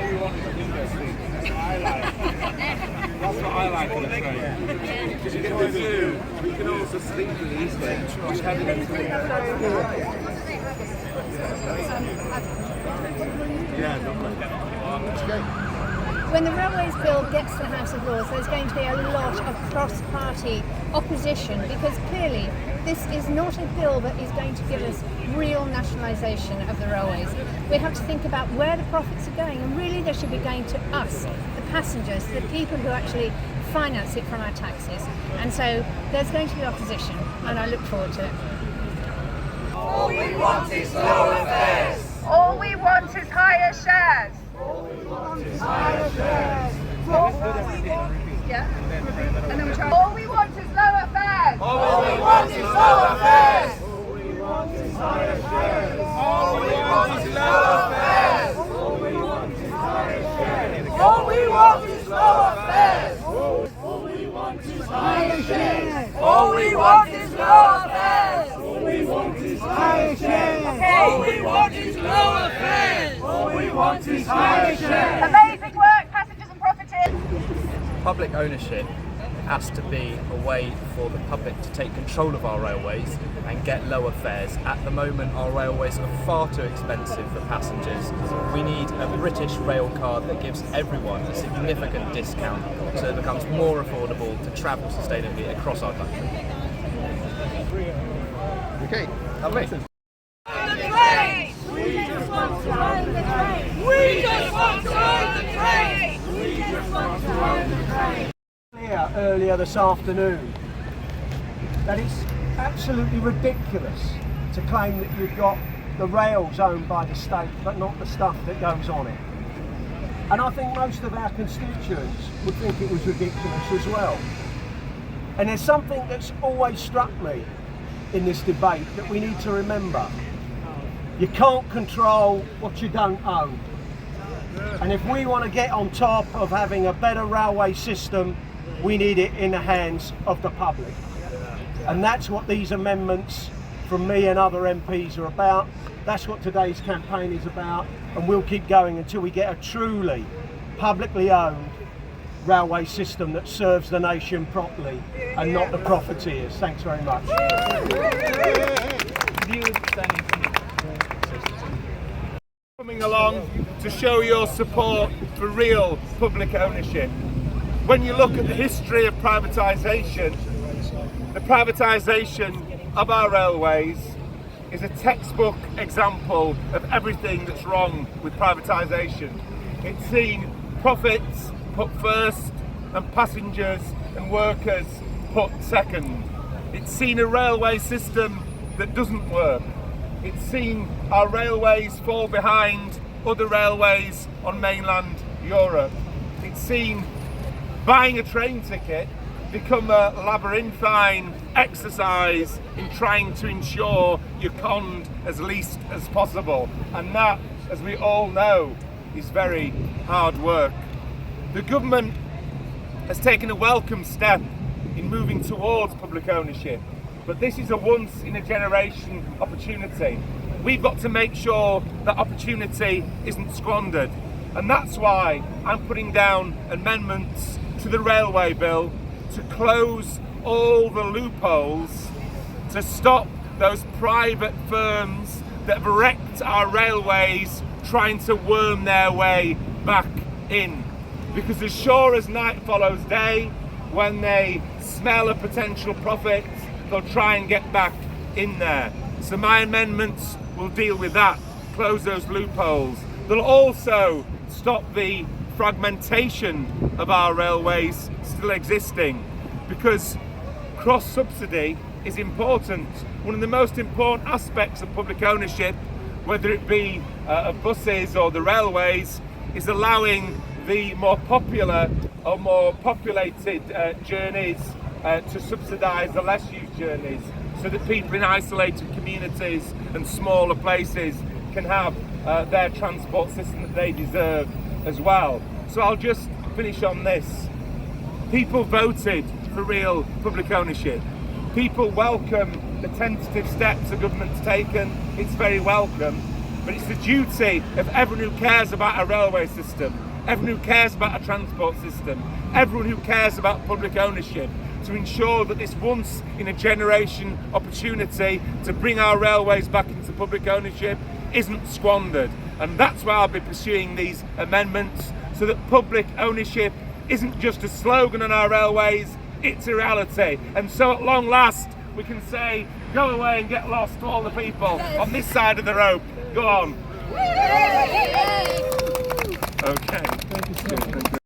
we want is interesting. That's what I like on the train. Because you get the view, we can also sleep really easily. Just having everything. Yeah, lovely. When the Railways Bill gets to the House of Lords, there's going to be a lot of cross-party opposition, because clearly this is not a bill that is going to give us real nationalisation of the railways. We have to think about where the profits are going, and really they should be going to us, the passengers, the people who actually finance it from our taxes. And so there's going to be opposition, and I look forward to it. All we want is lower fares. All we want is higher shares. All we want is higher shares. All we want is lower fares. All we want is lower fares. All we want is higher shares. All we want is lower fares. All we want is higher shares. All we want is lower fares. All we want is higher shares. All we want is lower fares. All we want is higher shares. All we want is lower fares. All we want is higher shares. Amazing work, passengers and profiteers. Public ownership has to be a way for the public to take control of our railways and get lower fares. At the moment, our railways are far too expensive for passengers. We need a British rail card that gives everyone a significant discount so it becomes more affordable to travel sustainably across our country. Okay, Lovely. We just want to own the train. We just want to own the train. We just want to own the train. Earlier this afternoon that it's absolutely ridiculous to claim that you've got the rails owned by the state but not the stuff that goes on it. And I think most of our constituents would think it was ridiculous as well. And there's something that's always struck me in this debate that we need to remember. You can't control what you don't own. And if we want to get on top of having a better railway system, we need it in the hands of the public. And that's what these amendments from me and other MPs are about. That's what today's campaign is about, and we'll keep going until we get a truly publicly owned railway system that serves the nation properly and not the profiteers. Thanks very much. Coming along to show your support for real public ownership. When you look at the history of privatisation, the privatisation of our railways is a textbook example of everything that's wrong with privatisation. It's seen profits put first and passengers and workers put second. It's seen a railway system that doesn't work. It's seen our railways fall behind other railways on mainland Europe. It's seen buying a train ticket become a labyrinthine exercise in trying to ensure you're conned as least as possible. And that, as we all know, is very hard work. The government has taken a welcome step in moving towards public ownership, but this is a once in a generation opportunity. We've got to make sure that opportunity isn't squandered. And that's why I'm putting down amendments to the railway bill to close all the loopholes, to stop those private firms that have wrecked our railways trying to worm their way back in. Because as sure as night follows day, when they smell a potential profit, they'll try and get back in there. So my amendments will deal with that, close those loopholes. They'll also stop the fragmentation of our railways still existing, because cross-subsidy is important. One of the most important aspects of public ownership, whether it be of buses or the railways, is allowing the more popular or more populated journeys to subsidise the less used journeys, so that people in isolated communities and smaller places can have their transport system that they deserve as well. So I'll just finish on this. People voted for real public ownership. People welcome the tentative steps the government's taken. It's very welcome. but it's the duty of everyone who cares about a railway system, everyone who cares about a transport system, everyone who cares about public ownership, to ensure that this once in a generation opportunity to bring our railways back into public ownership isn't squandered. And that's why I'll be pursuing these amendments, so that public ownership isn't just a slogan on our railways, it's a reality. And so at long last we can say, go away and get lost to all the people on this side of the rope. Go on. Okay.